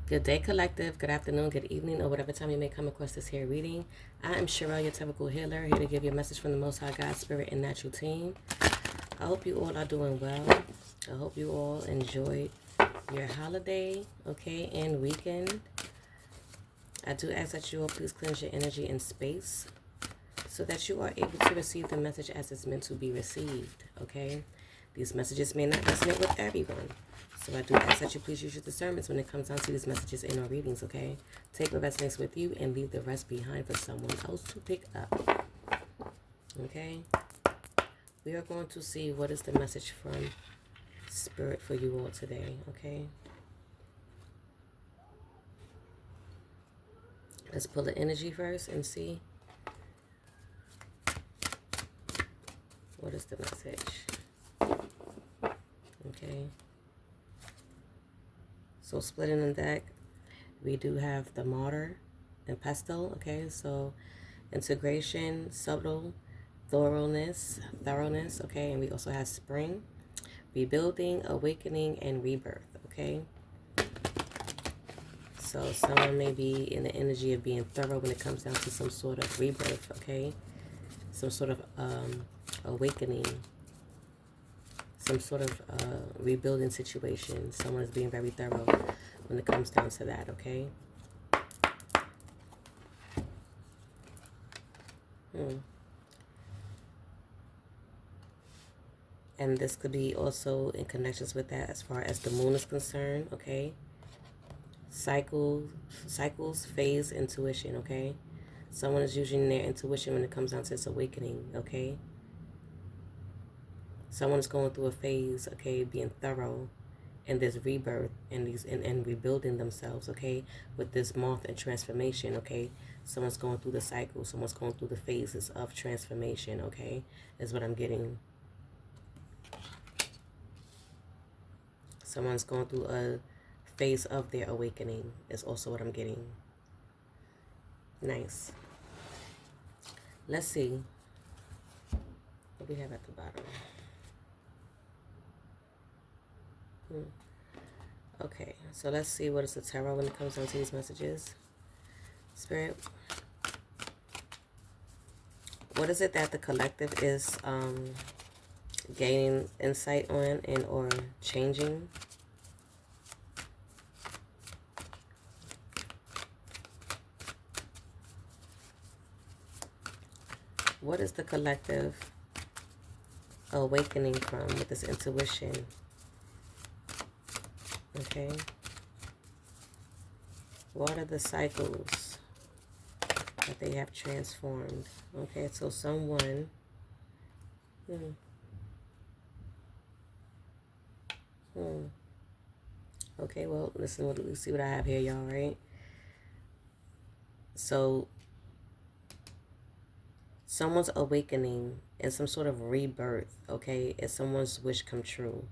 Good day, collective. Good afternoon, good evening, or whatever time you may come across this here reading. I am Sherelle, your typical healer, here to give you a message from the Most High God, Spirit, and Natural Team. I hope you all are doing well. I hope you all enjoyed your holiday, okay, and weekend. I do ask that you all please cleanse your energy and space so that you are able to receive the message as it's meant to be received, okay? These messages may not resonate with everyone. So I do ask that you please use your discernments when it comes down to these messages in our readings, okay? Take what resonates with you and leave the rest behind for someone else to pick up, okay? We are going to see what is the message from Spirit for you all today, okay? Let's pull the energy first and see what is the message, okay? So splitting the deck, we do have the Martyr and Pestle, okay? So integration, subtle, thoroughness, okay? And we also have Spring, rebuilding, awakening, and rebirth, okay? So someone may be in the energy of being thorough when it comes down to some sort of rebirth, okay? Some sort of awakening, some sort of rebuilding situation. Someone is being very thorough when it comes down to that, okay? And this could be also in connections with that as far as the moon is concerned, okay? Cycles, phase, intuition, okay? Someone is using their intuition when it comes down to this awakening, okay? Someone's going through a phase, okay, being thorough in this rebirth and and rebuilding themselves, okay, with this moth and transformation, okay? Someone's going through the cycle, someone's going through the phases of transformation, okay, is what I'm getting. Someone's going through a phase of their awakening is also what I'm getting. Nice. Let's see what we have at the bottom. Okay, so let's see what is the tarot when it comes down to these messages. Spirit, what is it that the collective is gaining insight on and or changing? What is the collective awakening from with this intuition? Okay. What are the cycles that they have transformed? Okay, so someone... Okay, well, listen, let's see what I have here, y'all, right? So, someone's awakening and some sort of rebirth, okay, is someone's wish come true.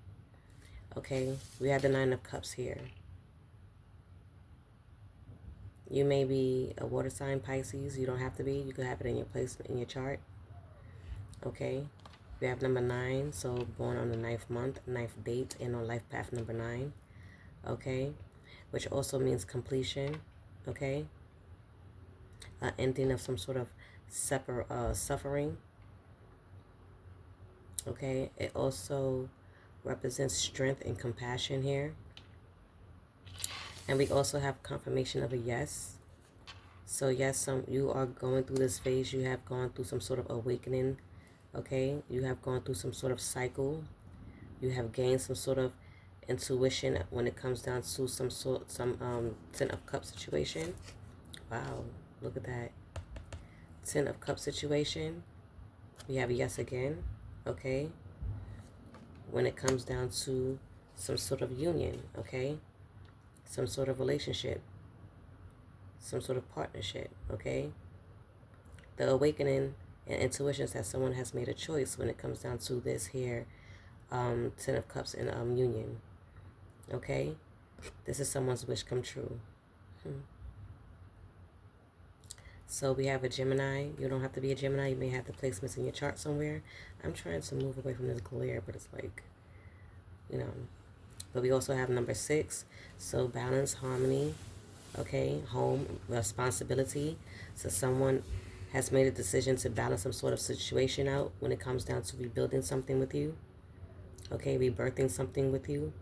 Okay, we have the Nine of Cups here. You may be a water sign, Pisces. You don't have to be. You could have it in your placement in your chart. Okay, we have number 9, so born on the 9th month, 9th date, and on life path number 9. Okay, which also means completion. Okay, ending of some sort of suffering. Okay, it also represents strength and compassion here. And we also have confirmation of a yes. So yes, you are going through this phase. You have gone through some sort of awakening. Okay, you have gone through some sort of cycle. You have gained some sort of intuition when it comes down to some Ten of Cups situation. Wow, look at that. Ten of Cups situation. We have a yes again. Okay, when it comes down to some sort of union, okay, some sort of relationship, some sort of partnership, okay. The awakening and intuition is that someone has made a choice when it comes down to this here Ten of Cups and union, okay. This is someone's wish come true. So we have a Gemini. You don't have to be a Gemini. You may have the placements in your chart somewhere. I'm trying to move away from this glare, but it's like, you know. But we also have number 6. So balance, harmony, okay, home, responsibility. So someone has made a decision to balance some sort of situation out when it comes down to rebuilding something with you, okay, rebirthing something with you,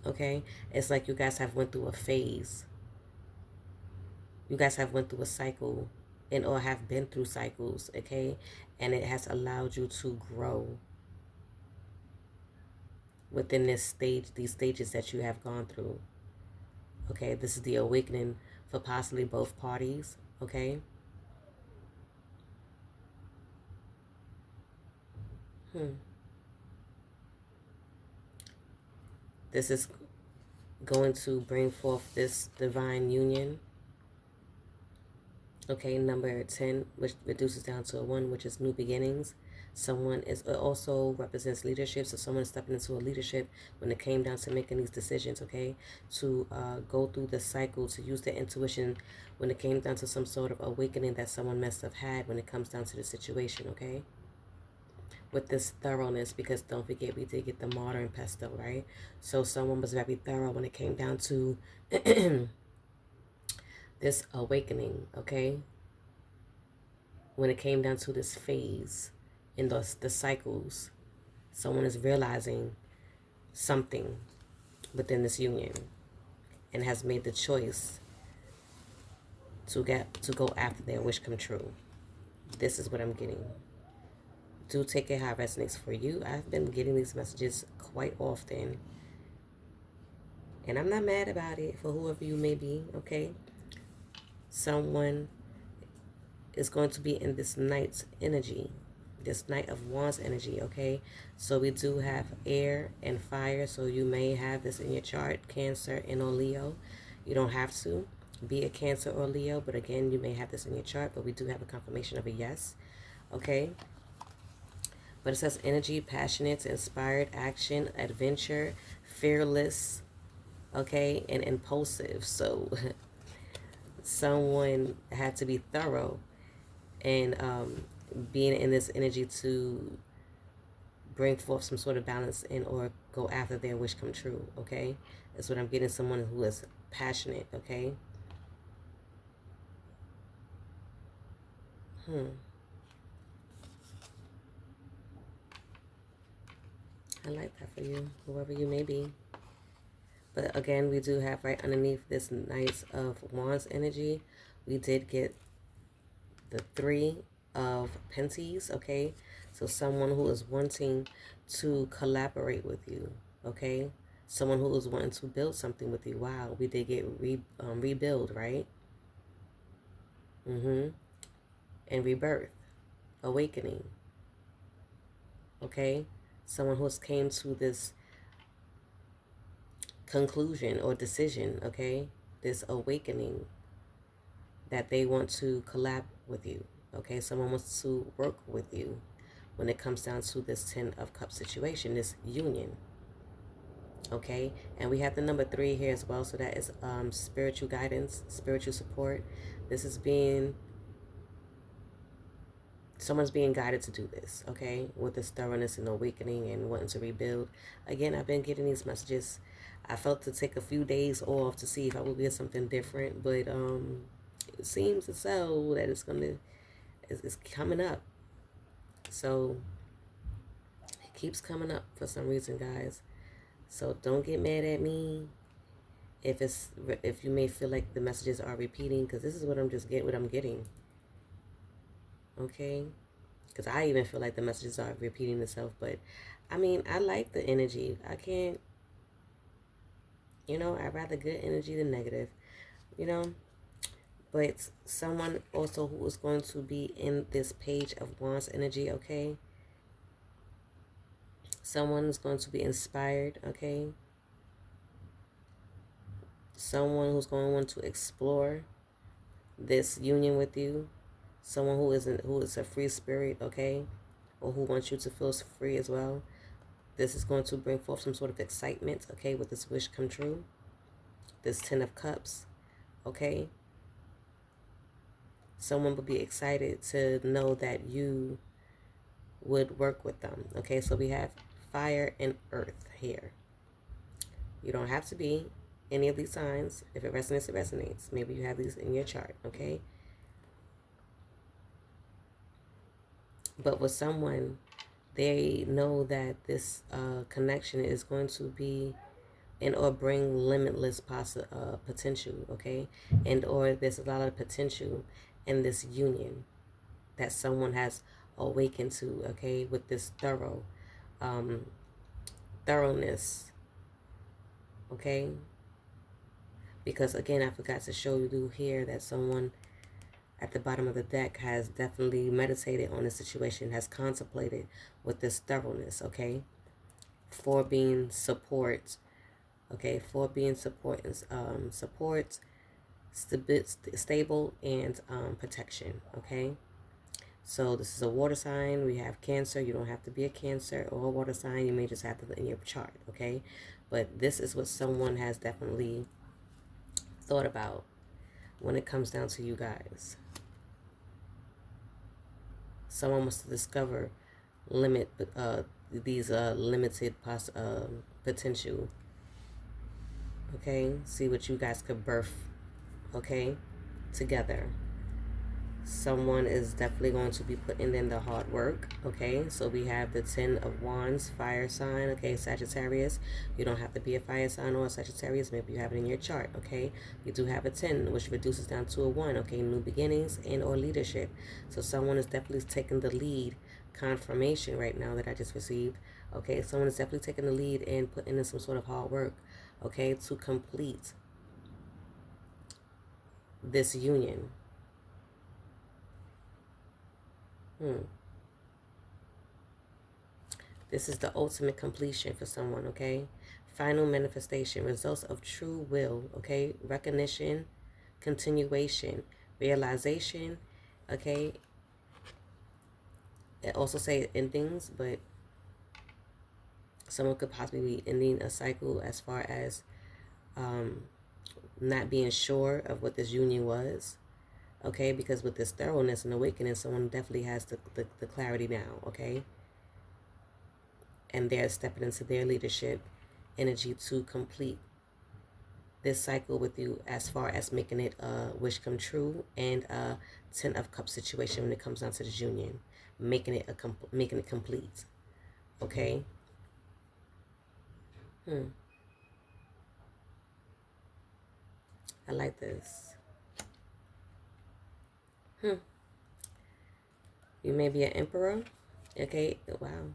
okay. It's like you guys have went through a phase. You guys have went through a cycle and or have been through cycles, okay, and it has allowed you to grow within this stage, these stages that you have gone through. Okay, this is the awakening for possibly both parties. Okay. This is going to bring forth this divine union. Okay, number 10, which reduces down to a 1, which is new beginnings. Someone is also represents leadership, so someone is stepping into a leadership when it came down to making these decisions, okay, to go through the cycle, to use their intuition when it came down to some sort of awakening that someone must have had when it comes down to the situation, okay, with this thoroughness, because don't forget we did get the martyr and pestle, right? So someone was very thorough when it came down to this awakening, okay, when it came down to this phase in the cycles. Someone is realizing something within this union and has made the choice to go after their wish come true. This is what I'm getting. Do take it how it resonates for you. I've been getting these messages quite often, and I'm not mad about it for whoever you may be, okay? Someone is going to be in this knight's energy, this Knight of Wands energy, okay? So we do have air and fire, so you may have this in your chart, Cancer and or Leo. You don't have to be a Cancer or Leo, but again, you may have this in your chart, but we do have a confirmation of a yes, okay? But it says energy, passionate, inspired, action, adventure, fearless, okay, and impulsive. So someone had to be thorough and being in this energy to bring forth some sort of balance and or go after their wish come true, okay? That's what I'm getting, someone who is passionate, okay? I like that for you, whoever you may be. But again, we do have right underneath this Knight of Wands energy, we did get the 3 of Pentacles, okay? So someone who is wanting to collaborate with you, okay? Someone who is wanting to build something with you. Wow, we did get rebuild, right? And rebirth, awakening, okay? Someone who's came to this conclusion or decision, okay? This awakening that they want to collab with you, okay? Someone wants to work with you when it comes down to this 10 of Cups situation, this union, okay? And we have the number 3 here as well, so that is spiritual guidance, spiritual support. This is someone's being guided to do this, okay, with this thoroughness and awakening and wanting to rebuild. Again, I've been getting these messages. I felt to take a few days off to see if I would get something different, but it seems as though that it's coming up. So it keeps coming up for some reason, guys. So don't get mad at me if you may feel like the messages are repeating, because this is what I'm getting. Okay, because I even feel like the messages are repeating themselves, but I mean, I like the energy. I can't, I'd rather good energy than negative, you know. But someone also who is going to be in this Page of Wands energy, okay? Someone is going to be inspired, okay? Someone who's going to want to explore this union with you. Someone who is a free spirit, okay? Or who wants you to feel free as well. This is going to bring forth some sort of excitement, okay, with this wish come true. This 10 of Cups, okay? Someone would be excited to know that you would work with them, okay? So we have fire, and earth here. You don't have to be any of these signs. If it resonates, it resonates. Maybe you have these in your chart, okay? But with someone, they know that this connection is going to be and or bring limitless potential, okay? And or there's a lot of potential in this union that someone has awakened to, okay, with this thoroughness, okay? Because again, I forgot to show you here that someone at the bottom of the deck has definitely meditated on the situation, has contemplated with this thoroughness, okay? For being support, okay? For being support, stable, and protection, okay? So this is a water sign. We have Cancer. You don't have to be a Cancer or a water sign. You may just have to in your chart, okay? But this is what someone has definitely thought about when it comes down to you guys. Someone wants to discover these limited potential, okay? See what you guys could birth, okay, together. Someone is definitely going to be putting in the hard work, okay? So we have the 10 of Wands, fire sign, okay, Sagittarius. You don't have to be a fire sign or a Sagittarius. Maybe you have it in your chart, okay? You do have a 10, which reduces down to a 1, okay? New beginnings and or leadership. So someone is definitely taking the lead. Confirmation right now that I just received, okay? Someone is definitely taking the lead and putting in some sort of hard work, okay, to complete this union. This is the ultimate completion for someone, okay? Final manifestation, results of true will, okay? Recognition, continuation, realization, okay? It also say endings, but someone could possibly be ending a cycle as far as not being sure of what this union was, okay? Because with this thoroughness and awakening, someone definitely has the clarity now, okay? And they're stepping into their leadership energy to complete this cycle with you as far as making it a wish come true and a 10 of cups situation when it comes down to this union, making it complete, okay? I like this. You may be an emperor, okay? Wow.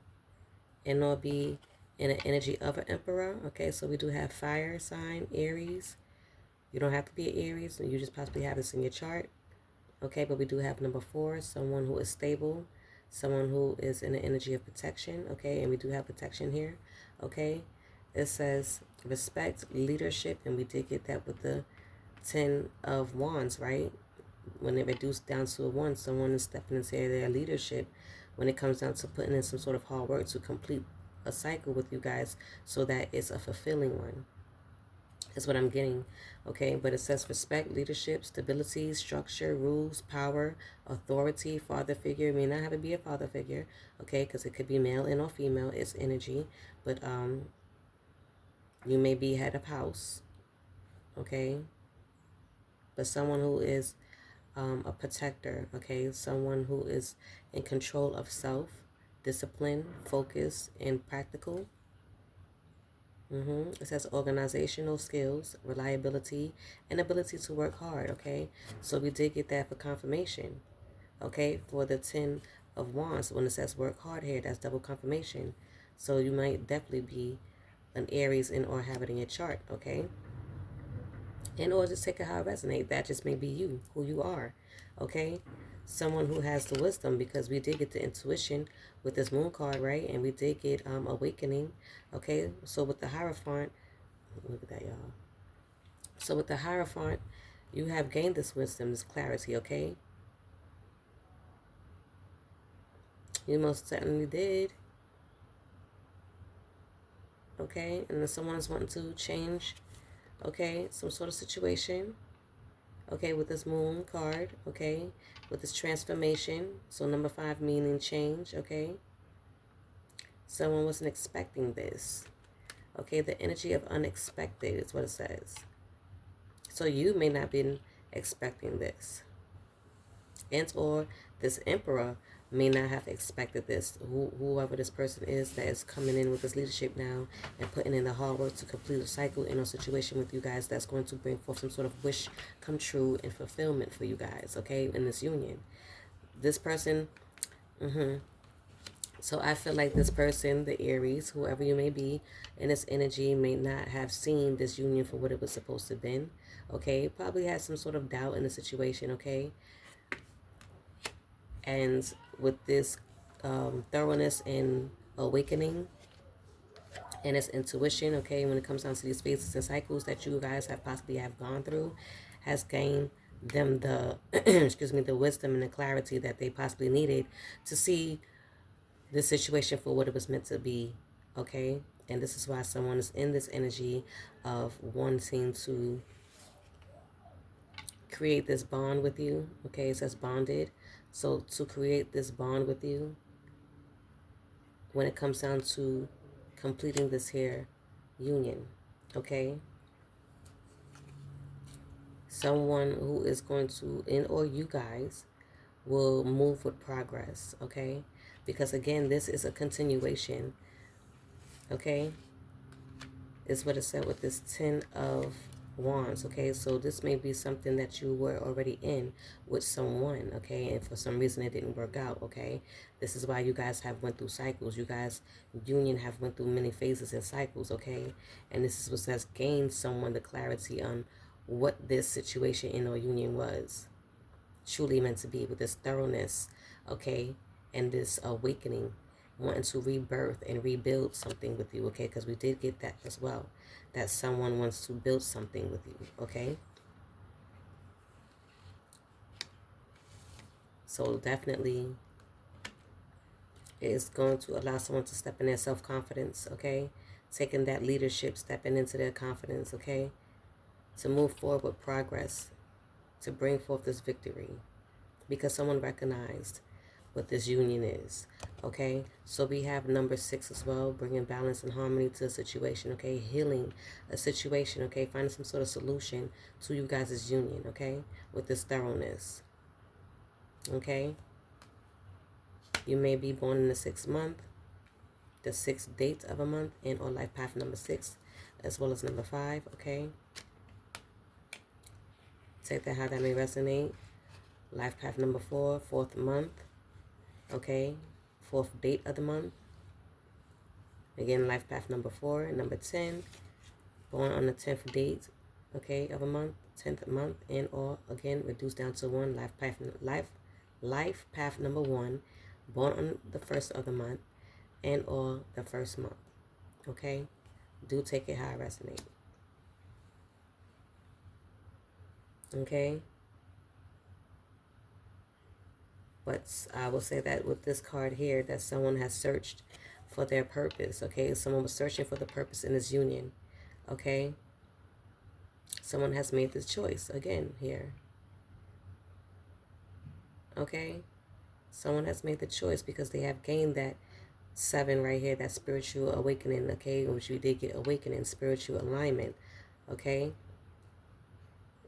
And it'll be in the energy of an emperor, okay? So we do have fire sign, Aries. You don't have to be an Aries. You just possibly have this in your chart, okay? But we do have number 4, someone who is stable, someone who is in the energy of protection, okay? And we do have protection here, okay? It says respect, leadership, and we did get that with the 10 of Wands, right? When it reduced down to a 1, someone is stepping into their leadership when it comes down to putting in some sort of hard work to complete a cycle with you guys so that it's a fulfilling one. That's what I'm getting, okay? But it says respect, leadership, stability, structure, rules, power, authority, father figure. It may not have to be a father figure, okay? Because it could be male and or female. It's energy. But you may be head of house, okay? But someone who is a protector, okay? Someone who is in control of self, discipline, focus, and practical. It says organizational skills, reliability, and ability to work hard, okay? So we did get that for confirmation, okay? For the 10 of Wands, when it says work hard here, that's double confirmation. So you might definitely be an Aries and or have it in your chart, okay? And or just take it how it resonates. That just may be you, who you are, okay? Someone who has the wisdom, because we did get the intuition with this moon card, right? And we did get awakening, okay? So with the Hierophant, look at that, y'all. So with the Hierophant, you have gained this wisdom, this clarity, okay? You most certainly did. Okay, and then someone's wanting to change, okay, some sort of situation, okay, with this moon card, okay, with this transformation. So number 5 meaning change, okay. Someone wasn't expecting this. Okay, the energy of unexpected is what it says. So you may not been expecting this. And or this emperor may not have expected this. Whoever this person is that is coming in with this leadership now and putting in the hard work to complete a cycle in a situation with you guys that's going to bring forth some sort of wish come true and fulfillment for you guys, okay, in this union. This person, so I feel like this person, the Aries, whoever you may be, in this energy may not have seen this union for what it was supposed to have been, okay? Probably had some sort of doubt in the situation, okay? And with this thoroughness and awakening and its intuition, okay, when it comes down to these phases and cycles that you guys have possibly have gone through, has gained them the, excuse me, the wisdom and the clarity that they possibly needed to see the situation for what it was meant to be, okay? And this is why someone is in this energy of wanting to create this bond with you, okay? It says bonded. So to create this bond with you, when it comes down to completing this here union, okay? Someone who is going to, in or you guys, will move with progress, okay? Because again, this is a continuation, okay? Is what it said with this 10 of Wands, okay? So this may be something that you were already in with someone, okay? And for some reason it didn't work out, okay? This is why you guys have went through cycles. You guys, union, have went through many phases and cycles, okay? And this is what says gain someone the clarity on what this situation in our union was truly meant to be, with this thoroughness, okay? And this awakening, wanting to rebirth and rebuild something with you, okay? Because we did get that as well, that someone wants to build something with you, okay? So definitely it is going to allow someone to step in their self-confidence, okay? Taking that leadership, stepping into their confidence, okay? To move forward with progress, to bring forth this victory, because someone recognized what this union is, okay? So we have number 6 as well, bringing balance and harmony to a situation, okay? Healing a situation, okay? Finding some sort of solution to you guys' union, okay? With this thoroughness, okay? You may be born in the 6th month, the 6th date of a month, and or life path number 6, as well as number 5, okay? Take that how that may resonate. Life path number 4, 4th month, okay? 4th date of the month. Again, life path number 4, number 10, born on the 10th date, okay, of a month, 10th month, and or again reduced down to 1, life path number 1, born on the 1st of the month, and or the 1st month, okay? Do take it how it resonates, okay? But I will say that with this card here, that someone has searched for their purpose, okay? Someone was searching for the purpose in this union, okay? Someone has made this choice, again, here, okay? Someone has made the choice because they have gained that 7 right here, that spiritual awakening, okay? Which we did get awakening, spiritual alignment, okay?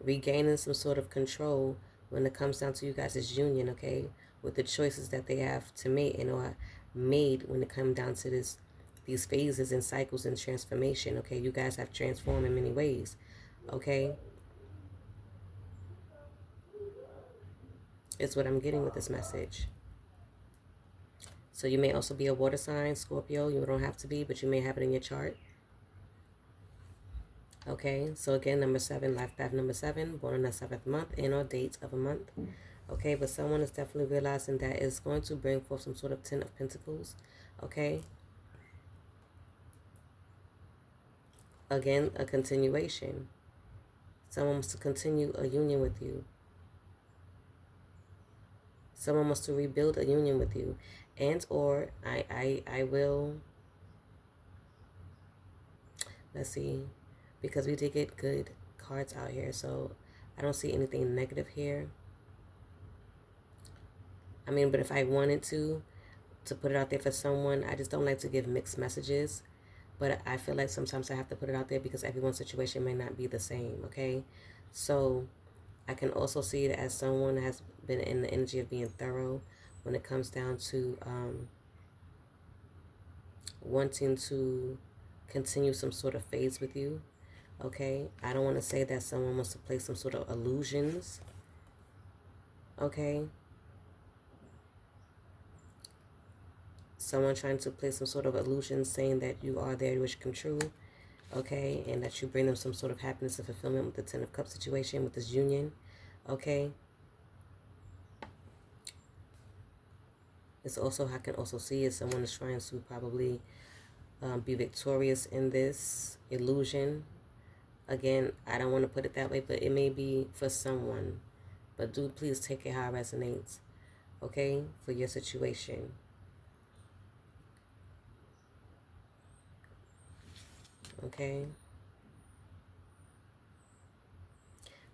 Regaining some sort of control when it comes down to you guys' union, okay? With the choices that they have to make and or made when it comes down to these phases and cycles and transformation, okay? You guys have transformed in many ways, okay? Is what I'm getting with this message. So you may also be a water sign, Scorpio. You don't have to be, but you may have it in your chart. Okay, so again, number 7, life path number 7, born on the 7th month and or date of a month. Okay, but someone is definitely realizing that it's going to bring forth some sort of 10 of Pentacles. Okay. Again, a continuation. Someone wants to continue a union with you. Someone wants to rebuild a union with you. And or I will, let's see, because we did get good cards out here, so I don't see anything negative here. I mean, but if I wanted to, to put it out there for someone. I just don't like to give mixed messages, but I feel like sometimes I have to put it out there because everyone's situation may not be the same, okay? So I can also see it as someone has been in the energy of being thorough when it comes down to wanting to continue some sort of phase with you, okay? I don't want to say that someone wants to play some sort of illusions, okay? Someone trying to play some sort of illusion saying that you are their wish come true, okay? And that you bring them some sort of happiness and fulfillment with the Ten of Cups situation, with this union, okay? It's also, I can also see is someone is trying to probably be victorious in this illusion. Again, I don't want to put it that way, but it may be for someone. But do please take it how it resonates, okay, for your situation. Okay?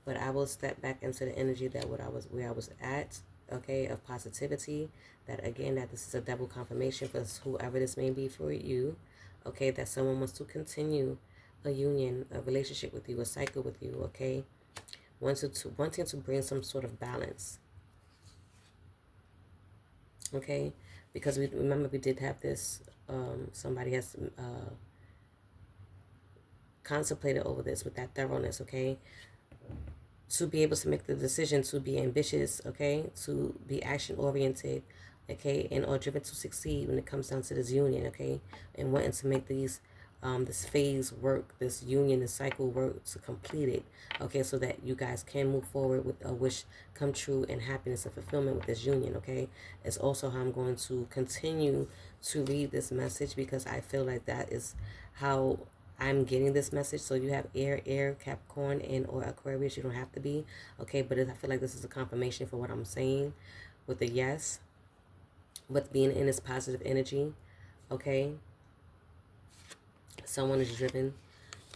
But I will step back into the energy that where I was at, okay, of positivity. That again, that this is a double confirmation for whoever this may be for you, okay, that someone wants to continue a union, a relationship with you, a cycle with you, okay, wanting to bring some sort of balance, okay, because we remember we did have this. Somebody has contemplated over this with that thoroughness, okay, to be able to make the decision to be ambitious, okay, to be action oriented, okay, and or driven to succeed when it comes down to this union, okay, and wanting to make these this phase work, this union, this cycle work to complete it, okay, so that you guys can move forward with a wish come true and happiness and fulfillment with this union, okay. It's also how I'm going to continue to read this message because I feel like that is how I'm getting this message. So you have air, Capricorn, and or Aquarius. You don't have to be, okay, but I feel like this is a confirmation for what I'm saying with the yes, with being in this positive energy, okay. Someone is driven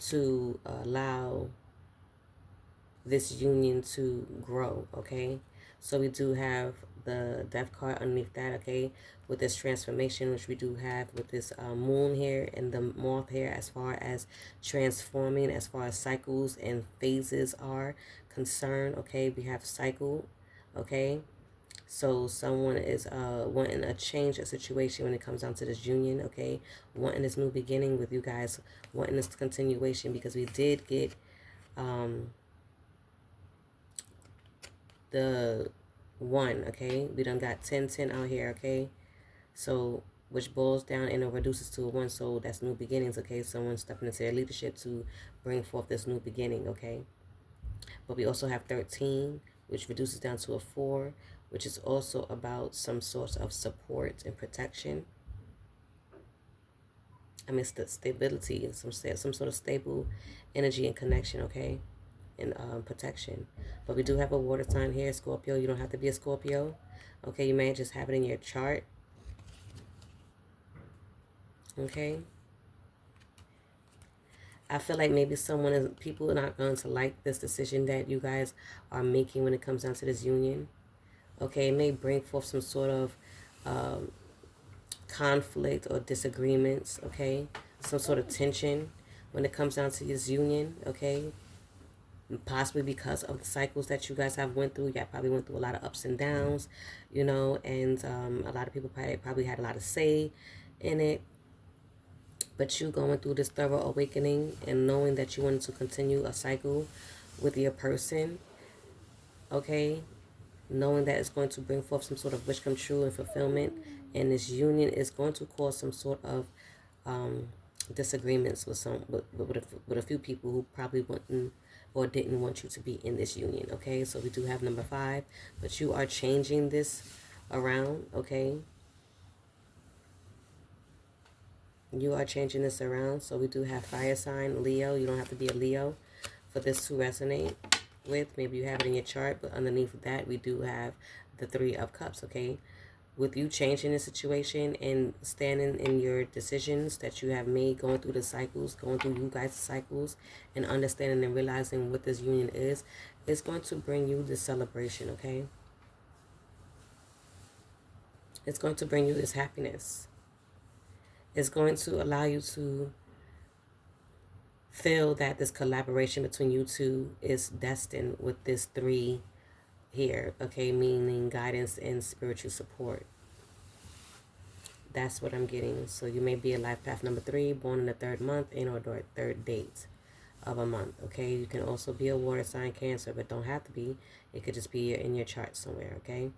to allow this union to grow, okay. So we do have the Death card underneath that, okay, with this transformation, which we do have with this moon here and the moth here, as far as transforming, as far as cycles and phases are concerned, okay. We have cycle, okay. So someone is wanting a change of situation when it comes down to this union, okay, wanting this new beginning with you guys, wanting this continuation, because we did get the 1, okay. We done got 10 out here, okay. So which boils down and it reduces to a 1, so that's new beginnings, okay. Someone stepping into their leadership to bring forth this new beginning, okay. But we also have 13, which reduces down to a 4, which is also about some sort of support and protection. I mean, stability, some sort of stable energy and connection, okay, and protection. But we do have a water sign here, Scorpio. You don't have to be a Scorpio, okay. You may just have it in your chart, okay. I feel like maybe people are not going to like this decision that you guys are making when it comes down to this union, okay. It may bring forth some sort of conflict or disagreements, okay, some sort of tension when it comes down to this union, okay. Possibly because of the cycles that you guys have went through. You probably went through a lot of ups and downs, you know, and a lot of people probably had a lot of say in it. But you going through this thorough awakening and knowing that you wanted to continue a cycle with your person, okay, knowing that it's going to bring forth some sort of wish come true and fulfillment, and this union is going to cause some sort of disagreements with a few people who probably wouldn't or didn't want you to be in this union, okay. So we do have number 5, but you are changing this around, okay. You are changing this around. So we do have fire sign, Leo. You don't have to be a Leo for this to resonate with. Maybe you have it in your chart, but underneath that, we do have the 3 of Cups, okay? With you changing the situation and standing in your decisions that you have made, going through the cycles, going through you guys' cycles, and understanding and realizing what this union is, it's going to bring you this celebration, okay? It's going to bring you this happiness. It's going to allow you to feel that this collaboration between you two is destined with this 3 here, okay, meaning guidance and spiritual support. That's what I'm getting. So you may be a life path number 3, born in the 3rd month and or 3rd date of a month, okay? You can also be a water sign, Cancer, but don't have to be. It could just be in your chart somewhere, okay?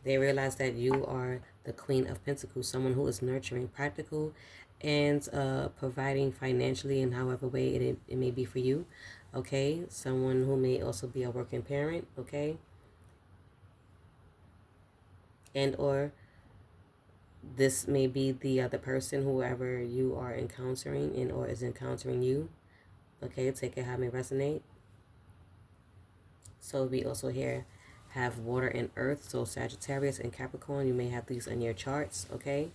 They realize that you are the Queen of Pentacles, someone who is nurturing, practical, and providing financially in however way it may be for you, okay? Someone who may also be a working parent, okay? And or this may be the other person, whoever you are encountering and or is encountering you, okay? Take it how it may resonate. So we also here have water and earth, so Sagittarius and Capricorn, you may have these in your charts, okay?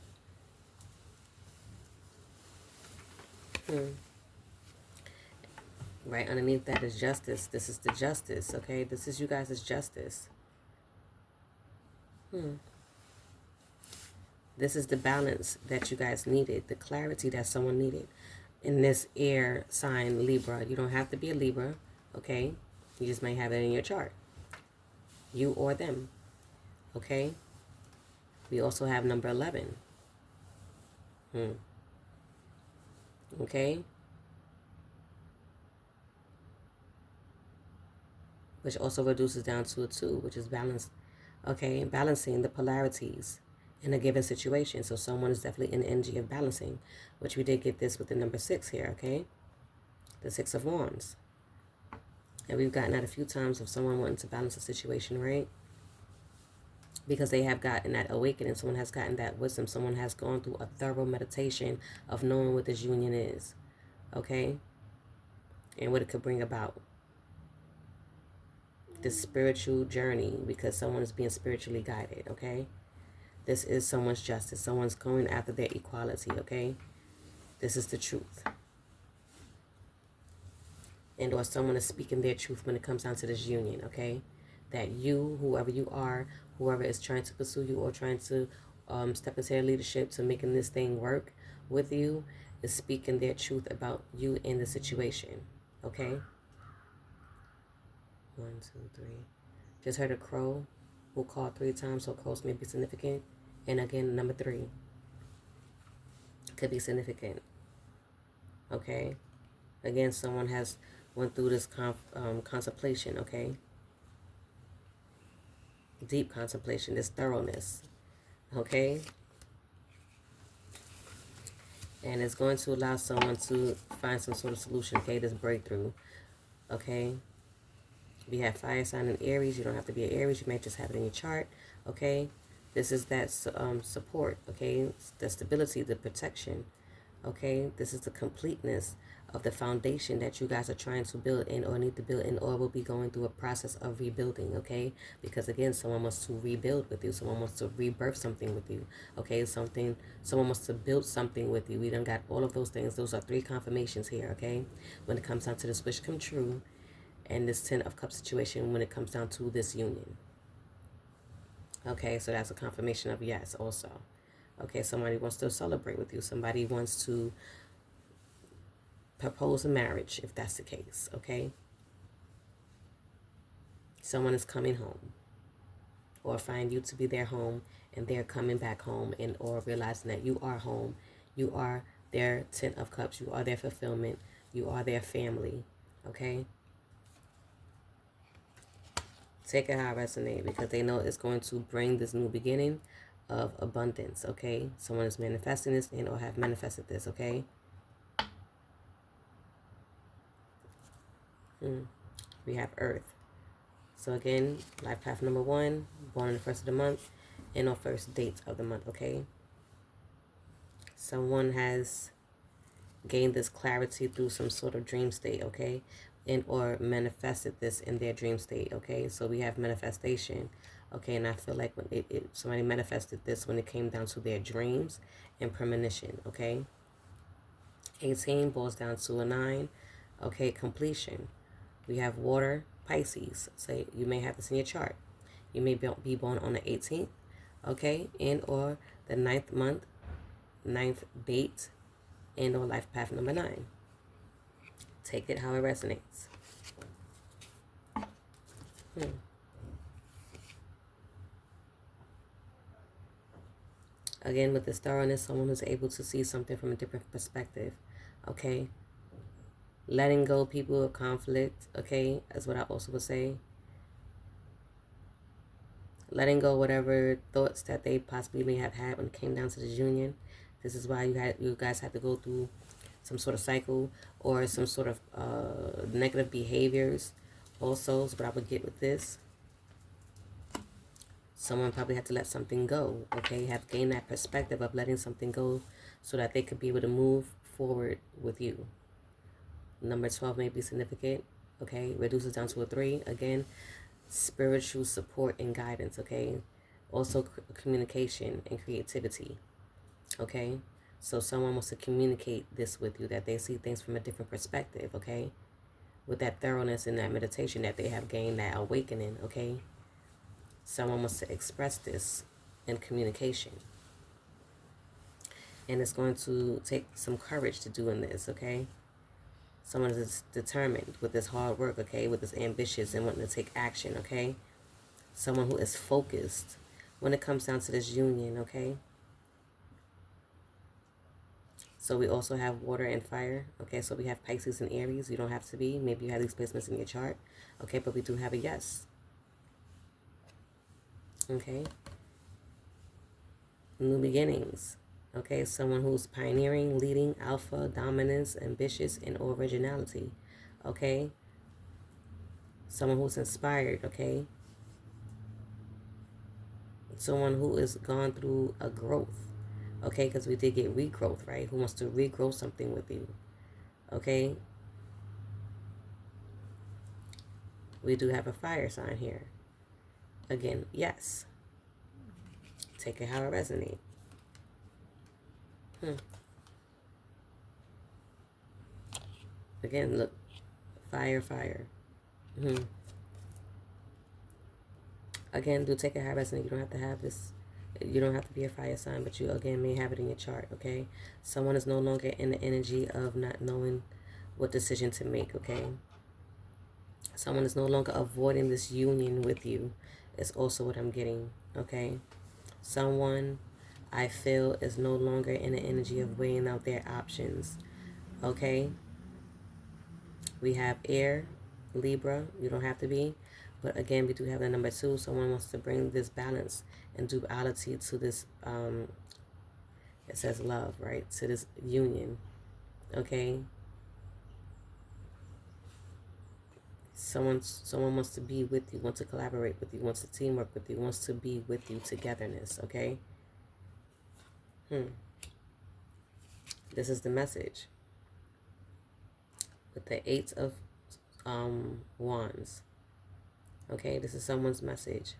Right underneath that is justice. This is the justice, okay? This is you guys' justice. This is the balance that you guys needed, the clarity that someone needed in this air sign, Libra. You don't have to be a Libra, okay? You just might have it in your chart. You or them, okay? We also have number 11. Okay? Which also reduces down to a 2, which is balance. Okay, balancing the polarities in a given situation. So someone is definitely in the energy of balancing, which we did get this with the number 6 here, okay? The 6 of Wands. And we've gotten that a few times of someone wanting to balance a situation, right? Because they have gotten that awakening. Someone has gotten that wisdom. Someone has gone through a thorough meditation of knowing what this union is, okay? And what it could bring about. This spiritual journey, because someone is being spiritually guided, okay? This is someone's justice. Someone's going after their equality, okay? This is the truth. And or someone is speaking their truth when it comes down to this union, okay? That you, whoever you are, whoever is trying to pursue you or trying to step into their leadership to making this thing work with you, is speaking their truth about you in the situation, okay? 1, 2, 3. Just heard a crow who called 3 times, so crows may be significant. And again, number 3 could be significant. Okay? Again, someone has went through this contemplation, okay? Deep contemplation, this thoroughness, okay? And it's going to allow someone to find some sort of solution, okay? This breakthrough, okay? We have fire sign in Aries. You don't have to be an Aries. You may just have it in your chart, okay? This is that support, okay? The stability, the protection, okay? This is the completeness of the foundation that you guys are trying to build in or need to build in or will be going through a process of rebuilding, okay? Because again, someone wants to rebuild with you. Someone wants to rebirth something with you, okay? Someone wants to build something with you. We done got all of those things. Those are 3 confirmations here, okay? When it comes down to this wish come true and this 10 of Cups situation when it comes down to this union. Okay, so that's a confirmation of yes also. Okay, somebody wants to celebrate with you. Somebody wants to propose a marriage, if that's the case, okay? Someone is coming home or find you to be their home and they're coming back home and or realizing that you are home. You are their 10 of Cups. You are their fulfillment. You are their family, okay? Take it how it resonates because they know it's going to bring this new beginning of abundance, okay? Someone is manifesting this and or have manifested this, okay? We have Earth. So again, life path number 1, born on the 1st of the month and on first date of the month, okay? Someone has gained this clarity through some sort of dream state, okay? And or manifested this in their dream state, okay? So we have manifestation, okay? And I feel like when somebody manifested this when it came down to their dreams and premonition, okay? 18 boils down to a 9, okay? Completion. We have water, Pisces. So you may have this in your chart. You may be born on the 18th, okay, and or the 9th month, 9th date, and or life path number 9. Take it how it resonates. Again, with this thoroughness, someone who's able to see something from a different perspective, okay? Letting go people of conflict, okay, is what I also would say. Letting go whatever thoughts that they possibly may have had when it came down to this union. This is why you guys had to go through some sort of cycle or some sort of negative behaviors also. So what I would get with this, someone probably had to let something go, okay? Have gained that perspective of letting something go so that they could be able to move forward with you. Number 12 may be significant, okay? Reduces down to a 3. Again, spiritual support and guidance, okay? Also communication and creativity, okay? So someone wants to communicate this with you, that they see things from a different perspective, okay? With that thoroughness and that meditation that they have gained, that awakening, okay? Someone wants to express this in communication. And it's going to take some courage to doing this, okay? Someone is determined with this hard work, okay? With this ambitious and wanting to take action, okay? Someone who is focused when it comes down to this union, okay? So we also have water and fire, okay? So we have Pisces and Aries. You don't have to be. Maybe you have these placements in your chart, okay? But we do have a yes. Okay, new beginnings, okay, someone who's pioneering, leading, alpha, dominance, ambitious, and originality, okay, someone who's inspired, okay, someone who has gone through a growth, okay, because we did get regrowth, right, who wants to regrow something with you, okay, we do have a fire sign here, again, yes. Take it how it resonates. Again, look, fire, fire. Again, do take it how it resonates. You don't have to have this. You don't have to be a fire sign, but you, again, may have it in your chart, okay? Someone is no longer in the energy of not knowing what decision to make, okay? Someone is no longer avoiding this union with you. It's also what I'm getting, okay? Someone, I feel, is no longer in the energy of weighing out their options, okay? We have air, Libra. You don't have to be. But again, we do have the number 2. Someone wants to bring this balance and duality to this, it says love, right? To this union, okay? Someone wants to be with you, wants to collaborate with you, wants to teamwork with you, wants to be with you, togetherness, okay? This is the message. With the 8 of Wands. Okay, this is someone's message.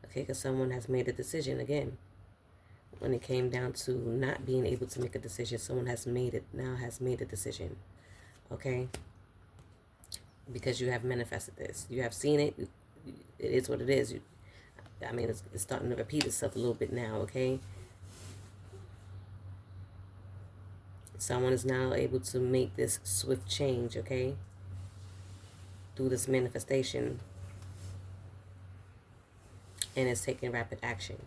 Okay, because someone has made a decision again. When it came down to not being able to make a decision, someone has made it, now has made a decision. Okay? Because you have manifested this. You have seen it. It is what it is. It's starting to repeat itself a little bit now, okay? Someone is now able to make this swift change, okay? Through this manifestation. And it's taking rapid action.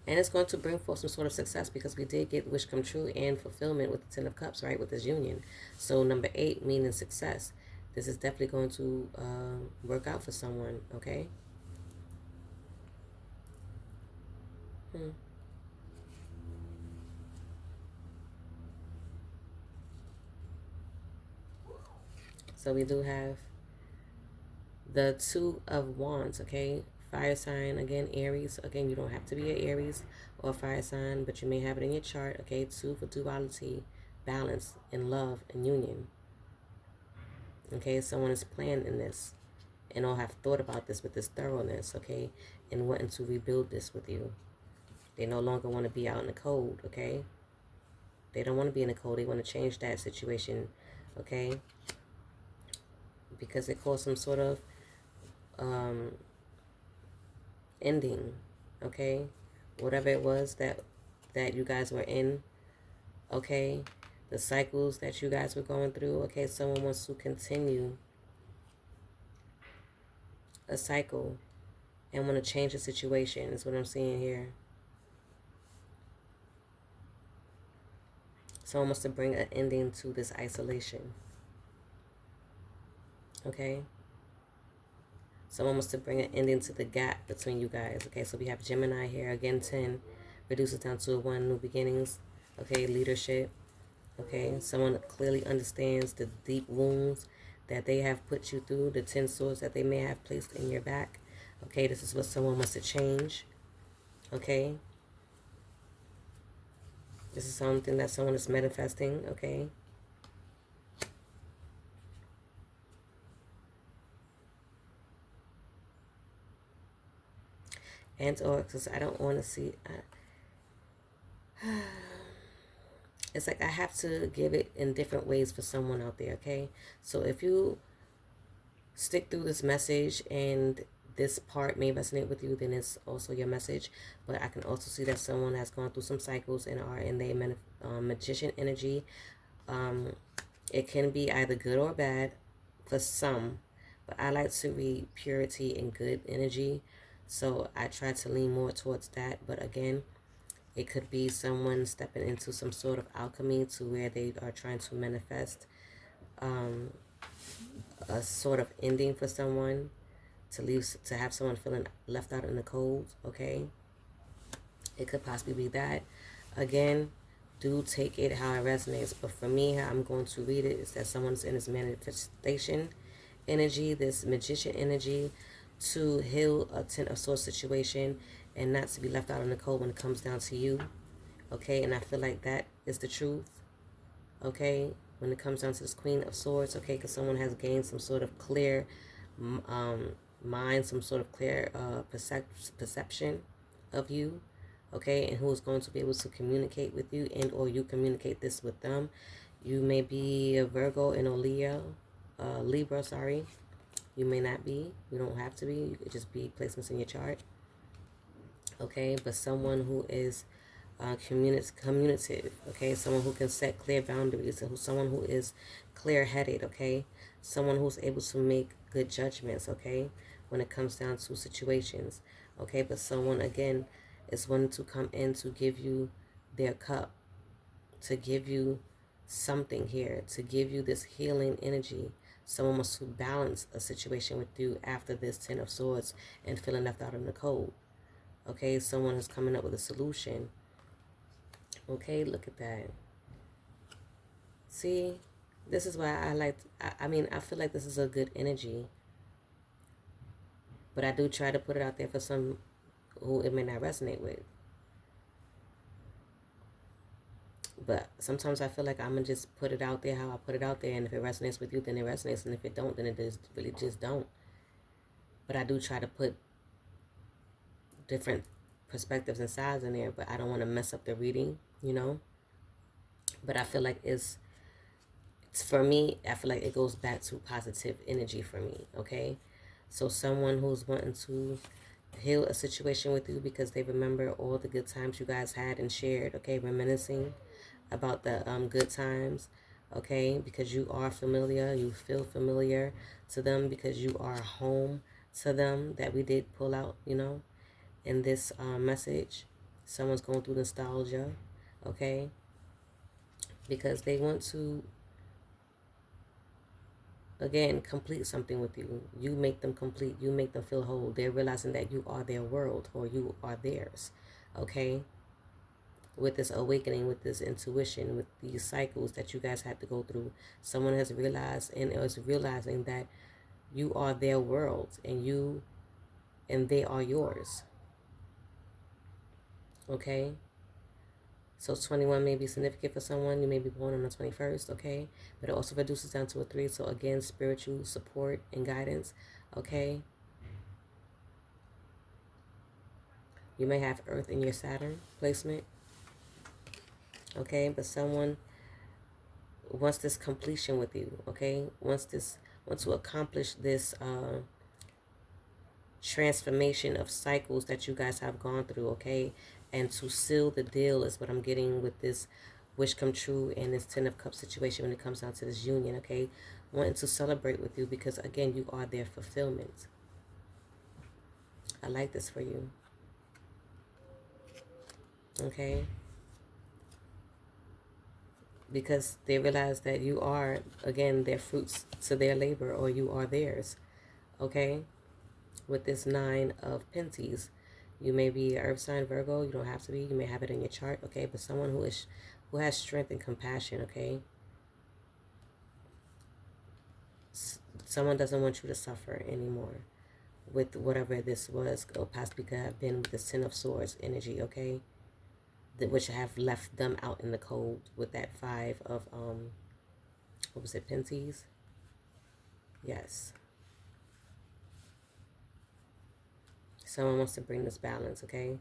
And it's going to bring forth some sort of success because we did get wish come true and fulfillment with the 10 of Cups, right? With this union. So number 8 meaning success. This is definitely going to work out for someone, okay? So we do have the 2 of Wands, okay? Fire sign, again, Aries. Again, you don't have to be an Aries or a fire sign, but you may have it in your chart, okay? 2 for duality, balance, and love, and union. Okay, someone is planning this and all have thought about this with this thoroughness, okay? And wanting to rebuild this with you. They no longer want to be out in the cold, okay? They don't want to be in the cold. They want to change that situation, okay? Because it caused some sort of ending, okay? Whatever it was that you guys were in, okay? The cycles that you guys were going through, okay? Someone wants to continue a cycle and want to change the situation is what I'm seeing here. Someone wants to bring an ending to this isolation, okay? Someone wants to bring an ending to the gap between you guys, okay? So we have Gemini here, again, 10, reduces down to a 1, new beginnings, okay? Leadership, okay? Someone clearly understands the deep wounds that they have put you through, the 10 swords that they may have placed in your back, okay? This is what someone wants to change, okay? This is something that someone is manifesting, okay? And or, because I don't want to see... it's like I have to give it in different ways for someone out there, okay? So if you stick through this message and this part may resonate with you, then it's also your message. But I can also see that someone has gone through some cycles and are in their magician energy. It can be either good or bad for some, but I like to read purity and good energy, so I try to lean more towards that. But again, it could be someone stepping into some sort of alchemy to where they are trying to manifest a sort of ending for someone, to have someone feeling left out in the cold, okay? It could possibly be that. Again, do take it how it resonates. But for me, how I'm going to read it is that someone's in this manifestation energy, this magician energy, to heal a Ten of Swords situation and not to be left out in the cold when it comes down to you, okay? And I feel like that is the truth, okay? When it comes down to this Queen of Swords, okay? Because someone has gained some sort of clear mind, some sort of clear perception of you, okay? And who is going to be able to communicate with you, and or you communicate this with them. You may be a Virgo and a Libra, sorry. You may not be. You don't have to be. You could just be placements in your chart, okay? But someone who is communicative, okay? Someone who can set clear boundaries, and someone who is clear-headed, okay? Someone who's able to make good judgments, okay? When it comes down to situations, okay? But someone, again, is wanting to come in to give you their cup, to give you something here, to give you this healing energy. Someone wants to balance a situation with you after this Ten of Swords and feeling left out in the cold, okay? Someone is coming up with a solution, okay? Look at that. See, this is why I like, I mean, I feel like this is a good energy. But I do try to put it out there for some who it may not resonate with. But sometimes I feel like I'm going to just put it out there how I put it out there. And if it resonates with you, then it resonates. And if it don't, then it just really just don't. But I do try to put different perspectives and sides in there. But I don't want to mess up the reading, you know. But I feel like it's for me, I feel like it goes back to positive energy for me, okay? So someone who's wanting to heal a situation with you because they remember all the good times you guys had and shared, okay? Reminiscing about the good times, okay? Because you are familiar, you feel familiar to them because you are home to them, that we did pull out, you know, in this message. Someone's going through nostalgia, okay? Because they want to, again, complete something with you. You make them complete. You make them feel whole. They're realizing that you are their world, or you are theirs, okay? With this awakening, with this intuition, with these cycles that you guys had to go through, someone has realized and is realizing that you are their world and they are yours, okay? So 21 may be significant for someone. You may be born on the 21st, okay? But it also reduces down to a 3. So again, spiritual support and guidance, okay? You may have Earth in your Saturn placement, okay? But someone wants this completion with you, okay? Wants to accomplish this transformation of cycles that you guys have gone through, okay? And to seal the deal is what I'm getting with this wish come true and this Ten of Cups situation when it comes down to this union, okay? Wanting to celebrate with you because, again, you are their fulfillment. I like this for you. Okay? Because they realize that you are, again, their fruits to their labor, or you are theirs. Okay? With this Nine of Pentacles, you may be an earth sign Virgo. You don't have to be. You may have it in your chart. Okay? But someone who has strength and compassion. Okay? Someone doesn't want you to suffer anymore with whatever this was, or possibly could have been with the Ten of Swords energy, okay? Which have left them out in the cold with that Five of, what was it, Pentacles? Yes. Someone wants to bring this balance, okay?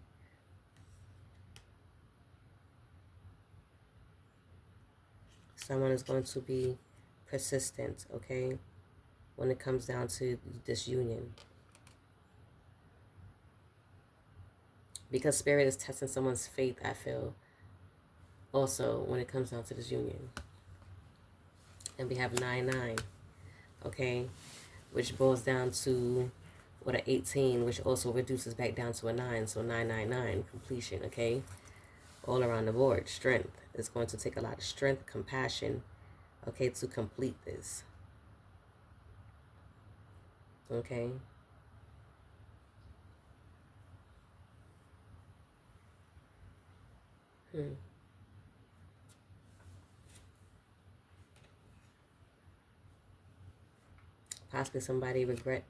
Someone is going to be persistent, okay? When it comes down to this union. Because Spirit is testing someone's faith, I feel, also when it comes down to this union. And we have 9-9, okay? Which boils down to what, an 18, which also reduces back down to a 9. So 999, completion, okay? All around the board, strength. It's going to take a lot of strength, compassion, okay, to complete this. Okay? Possibly somebody regret,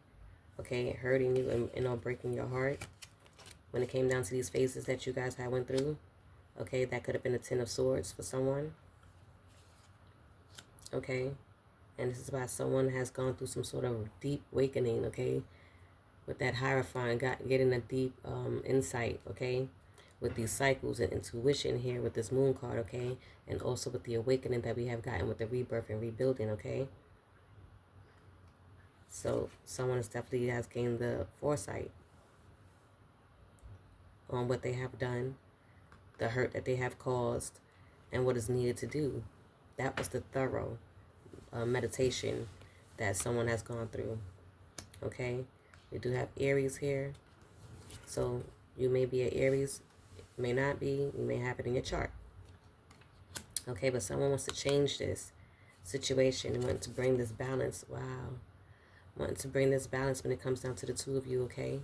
okay, hurting you and or breaking your heart when it came down to these phases that you guys had went through. Okay, that could have been a Ten of Swords for someone. Okay, and this is why someone has gone through some sort of deep awakening, okay, with that Hierophant, getting a deep insight, okay, with these cycles and intuition here with this Moon card, okay, and also with the awakening that we have gotten with the rebirth and rebuilding, okay. So someone definitely has gained the foresight on what they have done, the hurt that they have caused, and what is needed to do. That was the thorough meditation that someone has gone through. Okay, we do have Aries here, so you may be an Aries, may not be, you may have it in your chart. Okay, but someone wants to change this situation and want to bring this balance. Wow, wanting to bring this balance when it comes down to the two of you. Okay,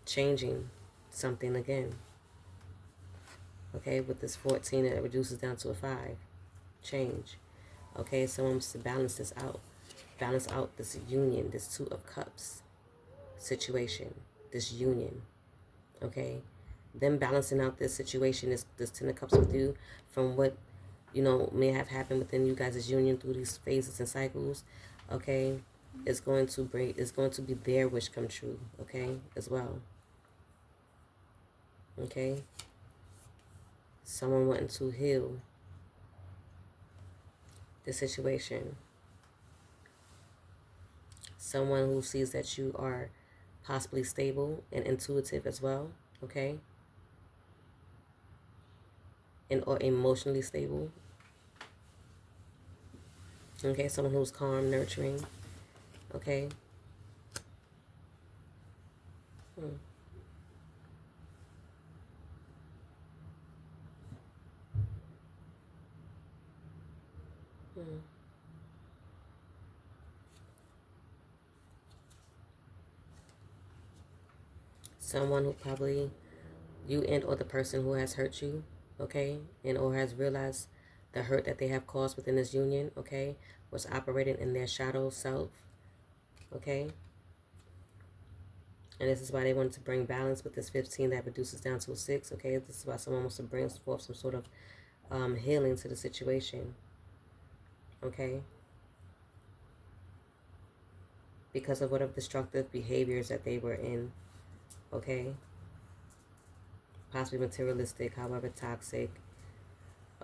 changing something again. Okay, with this 14, it reduces down to a 5. Change. Okay, someone wants to balance this out. Balance out this union, this Two of Cups situation, this union. Okay, them balancing out this situation, this Ten of Cups with you, from what, you know, may have happened within you guys' union through these phases and cycles. Okay, it's going to be their wish come true. Okay, as well. Okay, someone wanting to heal the situation. Someone who sees that you are possibly stable and intuitive as well, okay? And or emotionally stable. Okay, someone who's calm, nurturing, okay? Someone who probably, you and or the person who has hurt you, okay, and or has realized the hurt that they have caused within this union, okay, was operating in their shadow self, okay. And this is why they wanted to bring balance with this 15 that reduces down to a 6, okay. This is why someone wants to bring forth some sort of healing to the situation, okay, because of whatever destructive behaviors that they were in, okay, possibly materialistic, however toxic,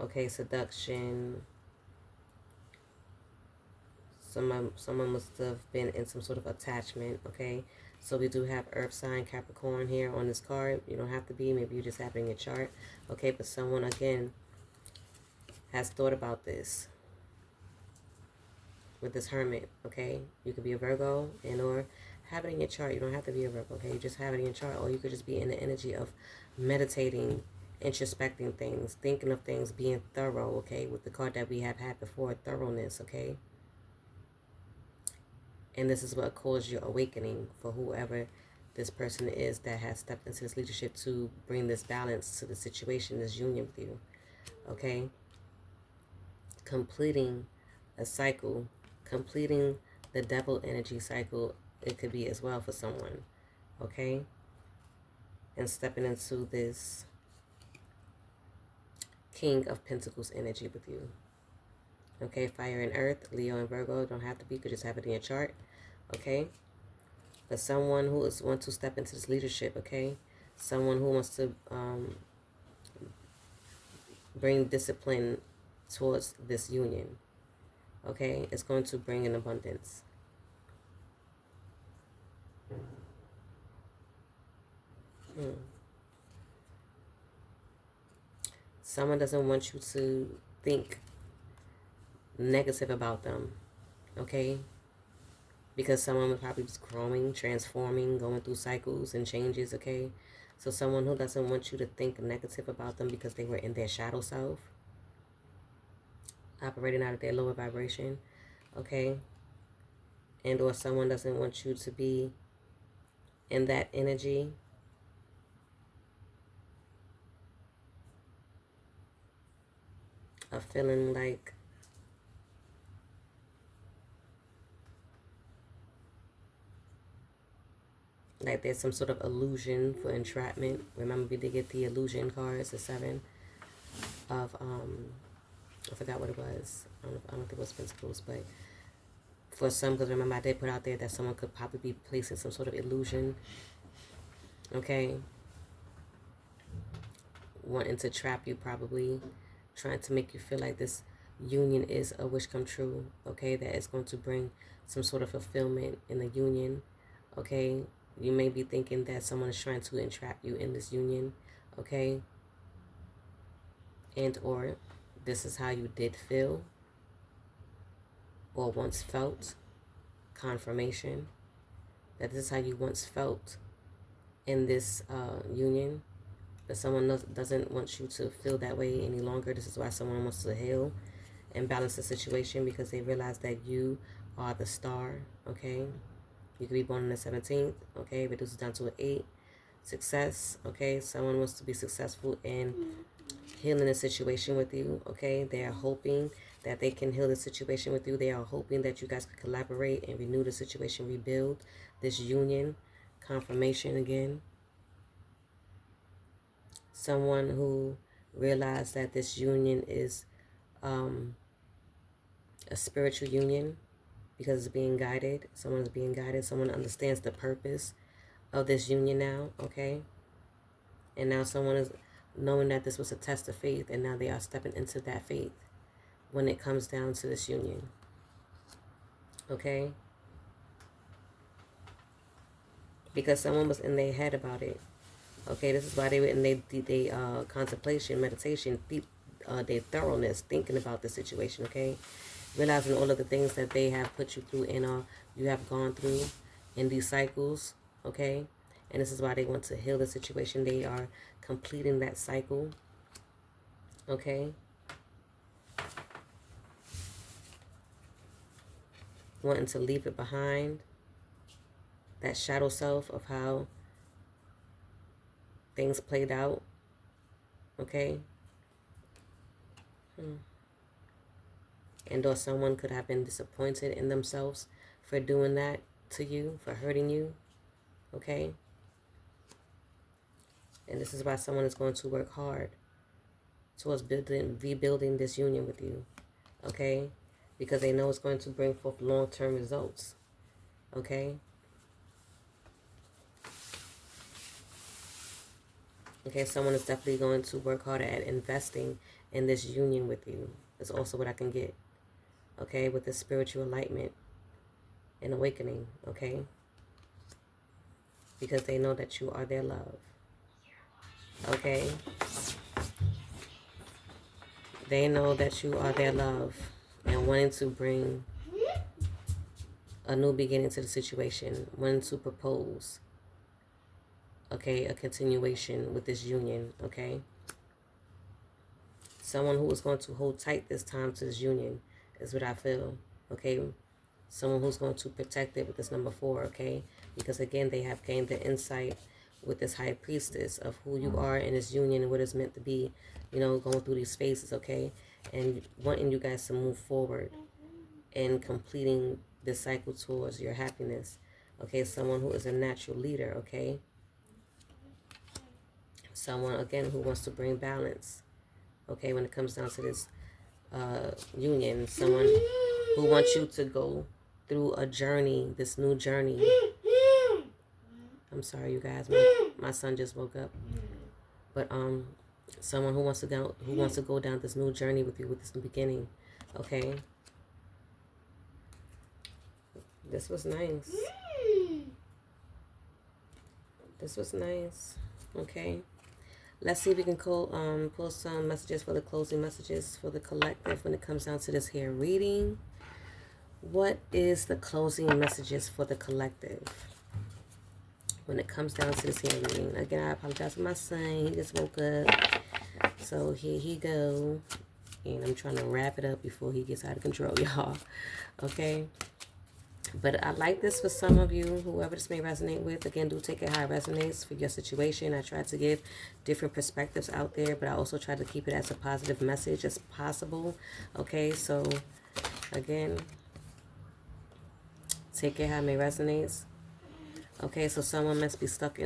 Okay, seduction. Someone must have been in some sort of attachment, okay? So we do have Earth sign Capricorn here on this card. You don't have to be. Maybe you just have it in your chart, okay? But someone, again, has thought about this with this Hermit, okay? You could be a Virgo and or have it in your chart. You don't have to be a Virgo, okay? You just have it in your chart, or you could just be in the energy of meditating, introspecting things, thinking of things, being thorough, okay? With the card that we have had before, thoroughness, okay? And this is what caused your awakening for whoever this person is that has stepped into this leadership to bring this balance to the situation, this union with you, okay? Completing a cycle, completing the devil energy cycle, it could be as well for someone, okay? And stepping into this King of Pentacles energy with you. Okay, fire and earth, Leo and Virgo, don't have to be, you could just have it in your chart, okay? But someone who wants to step into this leadership, okay? Someone who wants to bring discipline towards this union, okay? It's going to bring an abundance. Someone doesn't want you to think negative about them, okay? Because someone probably was growing, transforming, going through cycles and changes, okay? So someone who doesn't want you to think negative about them because they were in their shadow self, operating out of their lower vibration, okay? And or someone doesn't want you to be in that energy of feeling like there's some sort of illusion for entrapment. Remember, we did get the illusion cards, the 7 of, I forgot what it was. I don't think it was Pentacles, but for some, because remember I did put out there that someone could probably be placing some sort of illusion, okay? Wanting to trap you, probably trying to make you feel like this union is a wish come true, okay? That is going to bring some sort of fulfillment in the union, okay? You may be thinking that someone is trying to entrap you in this union, okay? And or this is how you did feel or once felt. Confirmation that this is how you once felt in this union, but someone doesn't want you to feel that way any longer. This is why someone wants to heal and balance the situation, because they realize that you are the star, okay? You could be born on the 17th, okay? Reduces down to an 8. Success, okay? Someone wants to be successful in healing the situation with you, okay? They are hoping that they can heal the situation with you. They are hoping that you guys could collaborate and renew the situation, rebuild this union. Confirmation again. Someone who realized that this union is a spiritual union because it's being guided. Someone is being guided. Someone understands the purpose of this union now, okay? And now someone is knowing that this was a test of faith, and now they are stepping into that faith when it comes down to this union, okay? Because someone was in their head about it, okay? This is why they were in their contemplation, meditation, deep, their thoroughness, thinking about the situation, okay? Realizing all of the things that they have put you through and you have gone through in these cycles, okay? And this is why they want to heal the situation. They are completing that cycle, okay? Wanting to leave it behind, that shadow self of how things played out, okay? And or someone could have been disappointed in themselves for doing that to you, for hurting you, okay? And this is why someone is going to work hard towards rebuilding this union with you, okay? Because they know it's going to bring forth long-term results, okay? Okay, someone is definitely going to work harder at investing in this union with you. That's also what I can get. Okay, with the spiritual enlightenment and awakening. Okay, because they know that you are their love. Okay, they know that you are their love and wanting to bring a new beginning to the situation, wanting to propose, okay, a continuation with this union, okay? Someone who is going to hold tight this time to this union is what I feel, okay? Someone who's going to protect it with this number 4, okay? Because again, they have gained the insight with this high priestess of who you are in this union and what it's meant to be, you know, going through these phases, okay? And wanting you guys to move forward and completing this cycle towards your happiness, okay? Someone who is a natural leader, okay? Someone, again, who wants to bring balance, okay, when it comes down to this union. Someone who wants you to go through a journey, this new journey. I'm sorry, you guys, my son just woke up. But someone who wants to go down this new journey with you, with this new beginning, okay? This was nice. This was nice. Okay. Let's see if we can pull some messages for the closing messages for the collective when it comes down to this here reading. What is the closing messages for the collective when it comes down to this here reading? Again, I apologize for my son. He just woke up. So here he go. And I'm trying to wrap it up before he gets out of control, y'all. Okay. But I like this for some of you, whoever this may resonate with. Again, do take it how it resonates for your situation. I try to give different perspectives out there, but I also try to keep it as a positive message as possible. Okay, so again, take it how it may resonate. Okay, so someone might be stuck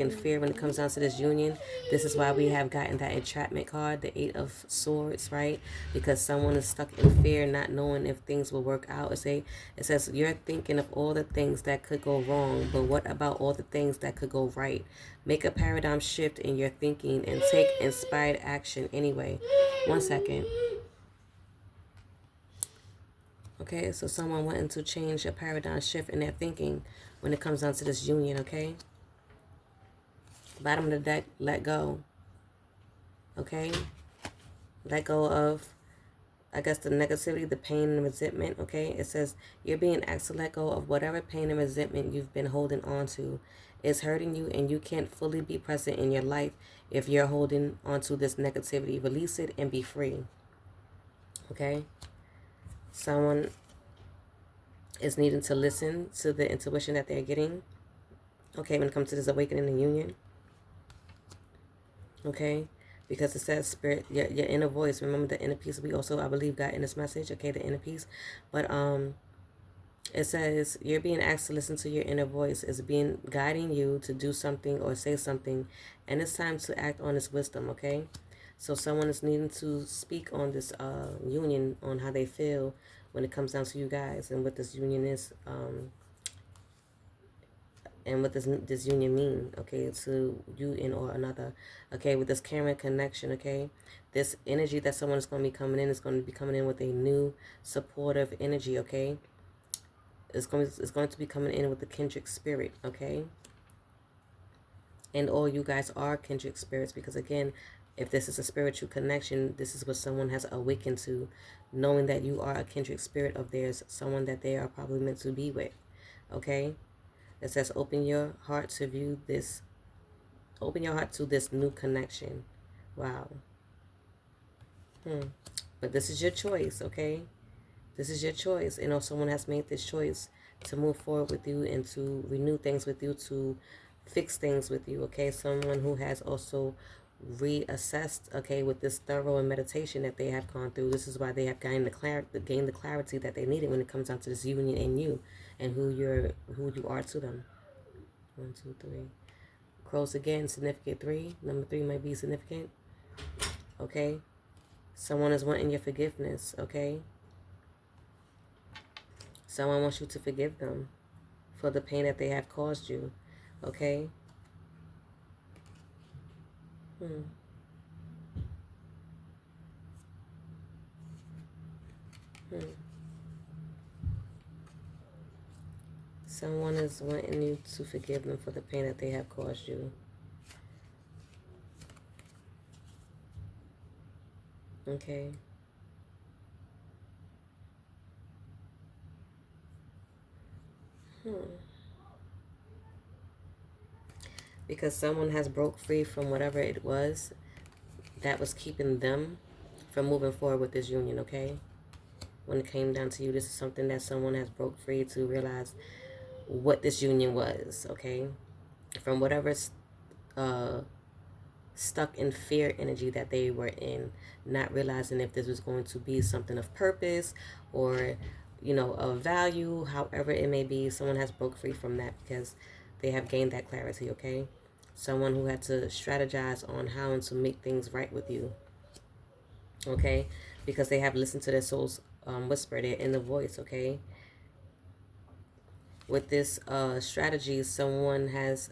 in fear when it comes down to this union. This is why we have gotten that entrapment card, the 8 of Swords, right? Because someone is stuck in fear, not knowing if things will work out. It says you're thinking of all the things that could go wrong, but what about all the things that could go right? Make a paradigm shift in your thinking and take inspired action anyway. 1 second. Okay, so someone wanting to change a paradigm shift in their thinking when it comes down to this union, okay? Bottom of the deck, let go. Okay? Let go of, I guess, the negativity, the pain and resentment, okay? It says you're being asked to let go of whatever pain and resentment you've been holding on to. It's hurting you and you can't fully be present in your life if you're holding on to this negativity. Release it and be free. Okay? Someone is needing to listen to the intuition that they're getting. Okay, when it comes to this awakening and union. Okay? Because it says spirit, your inner voice. Remember the inner peace we also, I believe, got in this message. Okay, the inner peace. But it says you're being asked to listen to your inner voice. It's being guiding you to do something or say something. And it's time to act on this wisdom, okay? So someone is needing to speak on this union, on how they feel when it comes down to you guys and what this union is, and what this union mean, okay, to you in or another, okay, with this karmic connection, okay, this energy that someone is going to be coming in is going to be coming in with a new supportive energy, okay, it's going to be coming in with the kindred spirit, okay, and all you guys are kindred spirits, because again, if this is a spiritual connection, this is what someone has awakened to, knowing that you are a kindred spirit of theirs, someone that they are probably meant to be with, okay. It says, open your heart to this new connection. Wow. But this is your choice, okay? This is your choice. You know, someone has made this choice to move forward with you and to renew things with you, to fix things with you, okay? Someone who has also reassessed, okay, with this thorough meditation that they have gone through. This is why they have gained the clarity that they needed when it comes down to this union in you and who you are to them. 1, 2, 3. Crows again, significant 3. Number 3 might be significant. Okay. Someone is wanting your forgiveness, okay? Someone wants you to forgive them for the pain that they have caused you, okay? Hmm. Hmm. Someone is wanting you to forgive them for the pain that they have caused you. Okay. Hmm. Because someone has broke free from whatever it was that was keeping them from moving forward with this union, okay? When it came down to you, this is something that someone has broke free to realize what this union was, okay? From whatever uh, stuck in fear energy that they were in, not realizing if this was going to be something of purpose or, you know, of value, however it may be. Someone has broke free from that because they have gained that clarity, okay? Someone who had to strategize on how to make things right with you, okay? Because they have listened to their soul's whisper, their inner voice, okay? With this strategy, someone has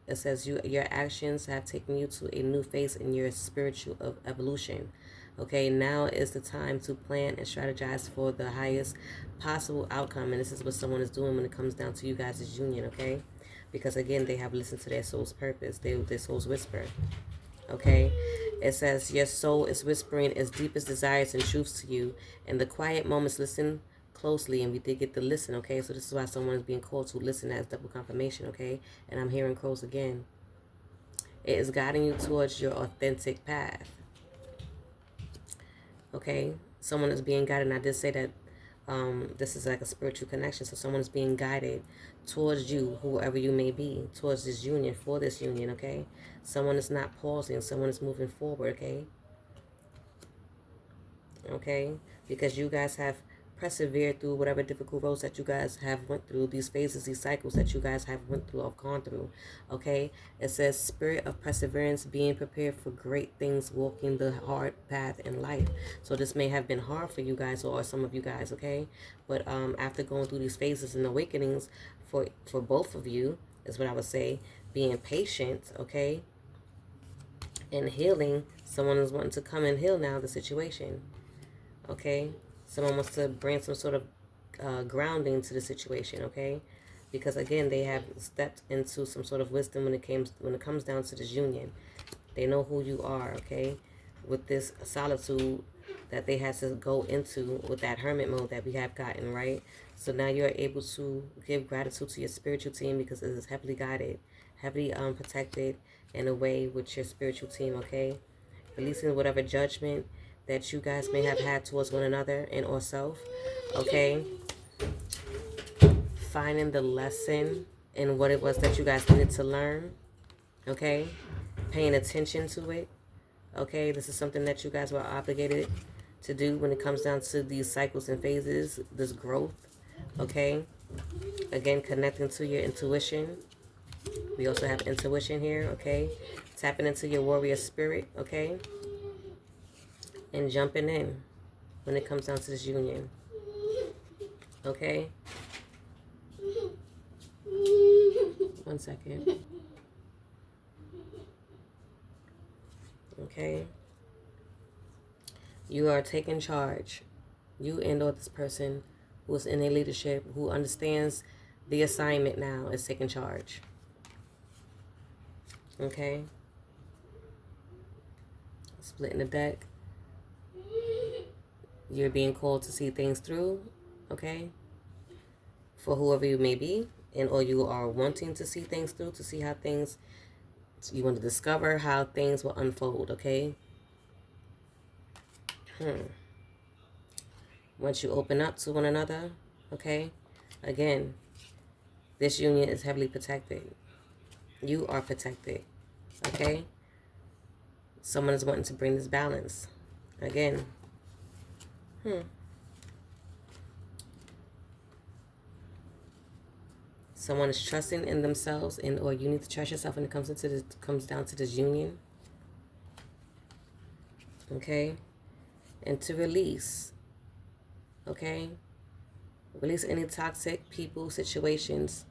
it says your actions have taken you to a new phase in your spiritual evolution. Okay, now is the time to plan and strategize for the highest possible outcome, and this is what someone is doing when it comes down to you guys' union. Okay, because again, they have listened to their soul's purpose, their soul's whisper. Okay, it says your soul is whispering its deepest desires and truths to you. In the quiet moments, listen closely, and we did get to listen. Okay, so this is why someone is being called to listen as double confirmation. Okay, and I'm hearing crows again. It is guiding you towards your authentic path. Okay, someone is being guided, and I did say that this is like a spiritual connection. So someone is being guided towards you, whoever you may be, towards this union, for this union. Okay, someone is not pausing, someone is moving forward. Okay, because you guys have persevered through whatever difficult roads that you guys have went through, these phases, these cycles that you guys have went through or gone through. Okay, it says spirit of perseverance, being prepared for great things, walking the hard path in life. So this may have been hard for you guys, or some of you guys. Okay, but after going through these phases and awakenings, for both of you, is what I would say, being patient. Okay, and healing, someone is wanting to come and heal now the situation. Okay, someone wants to bring some sort of grounding to the situation. Okay, because again, they have stepped into some sort of wisdom when it comes down to this union. They know who you are. Okay, with this solitude that they had to go into with that hermit mode that we have gotten, right? So now you're able to give gratitude to your spiritual team because it is heavily guided, heavily protected in a way with your spiritual team. Okay, releasing whatever judgment that you guys may have had towards one another and or self. Okay, finding the lesson in what it was that you guys needed to learn. Okay, paying attention to it. Okay, this is something that you guys were obligated to do when it comes down to these cycles and phases, this growth. Okay, again, connecting to your intuition. We also have intuition here. Okay, tapping into your warrior spirit. Okay, and jumping in when it comes down to this union. Okay, 1 second. Okay, you are taking charge. You and or this person who is in a leadership, who understands the assignment now, is taking charge. Okay, splitting the deck. You're being called to see things through. Okay, for whoever you may be, and or you are wanting to see things through, to see how things, you want to discover how things will unfold. Okay. Once you open up to one another, okay, again, this union is heavily protected. You are protected. Okay, someone is wanting to bring this balance. Again, someone is trusting in themselves, and or you need to trust yourself when it comes down to this union. Okay, and to release. Okay, release any toxic people, situations.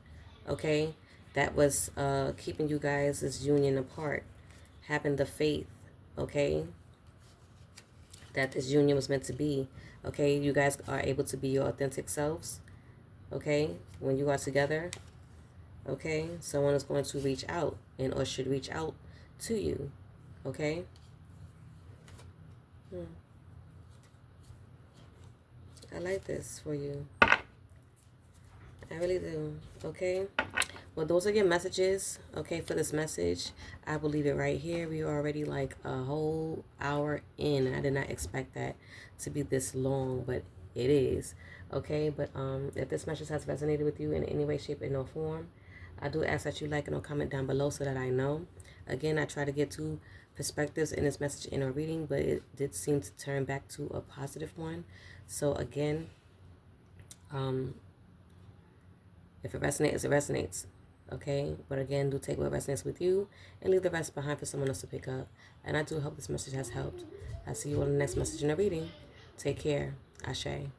Okay, that was keeping you guys' this union apart, having the faith, okay, that this union was meant to be. Okay, you guys are able to be your authentic selves, okay, when you are together. Okay, someone is going to reach out and or should reach out to you. Okay. I like this for you. I really do. Okay. Well, those are your messages. Okay, for this message, I will leave it right here. We are already like a whole hour in, and I did not expect that to be this long, but it is. Okay, but if this message has resonated with you in any way, shape, and no form, I do ask that you like and or comment down below so that I know. Again, I try to get two perspectives in this message in our reading, but it did seem to turn back to a positive one. So again, if it resonates, it resonates. Okay? But again, do take what resonates with you and leave the rest behind for someone else to pick up. And I do hope this message has helped. I'll see you on the next message in the reading. Take care. Ashe.